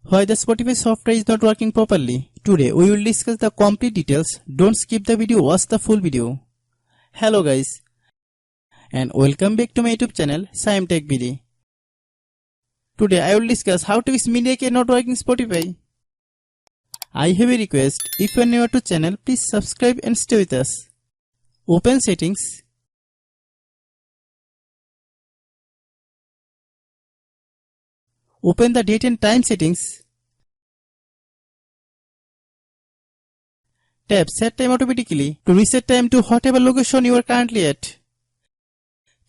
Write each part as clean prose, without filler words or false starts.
Why the Spotify software is not working properly. Today we will discuss the complete details. Don't skip the video, watch the full video. Hello guys and welcome back to my YouTube channel Shaem TechBD. Today I will discuss how to fix media key not working Spotify. I have a request. If you are new to channel, please subscribe and stay with us. Open settings. Open the date and time settings. Tap set time automatically to reset time to whatever location you are currently at.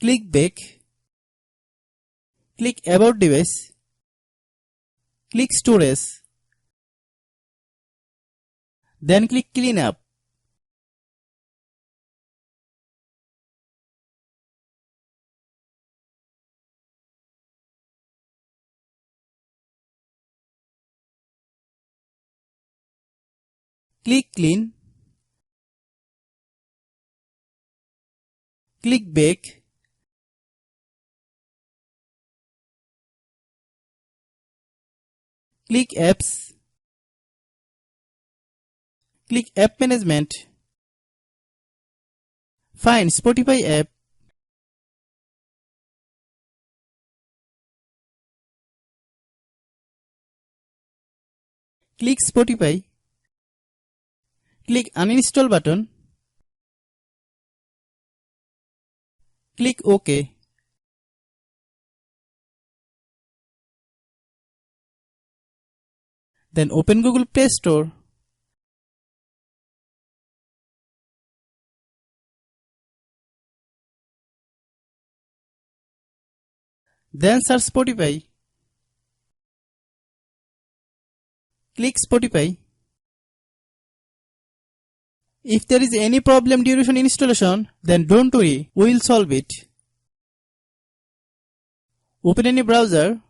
Click back. Click about device. Click storage. Then click clean up. Click clean. Click back. Click apps. Click app management. Find Spotify app. Click Spotify. Click uninstall button. Click OK. Then open Google Play Store. Then search Spotify. Click Spotify. If there is any problem during installation, then don't worry, we will solve it. Open any browser.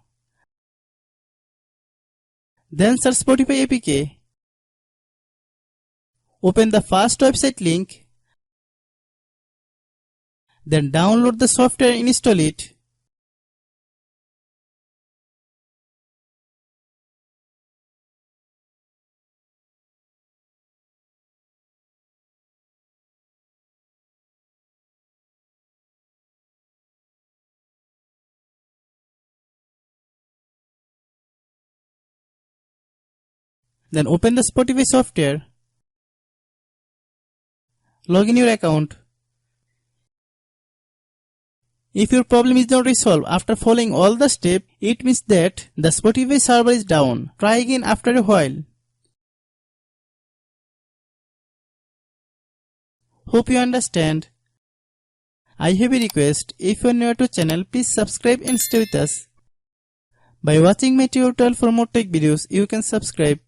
Then search Spotify APK. Open the first website link. Then download the software and install it. Then open the Spotify software. Log in your account. If your problem is not resolved after following all the steps, it means that the Spotify server is down. Try again after a while. Hope you understand. I have a request. If you are new to channel, please subscribe and stay with us. By watching my tutorial for more tech videos, you can subscribe.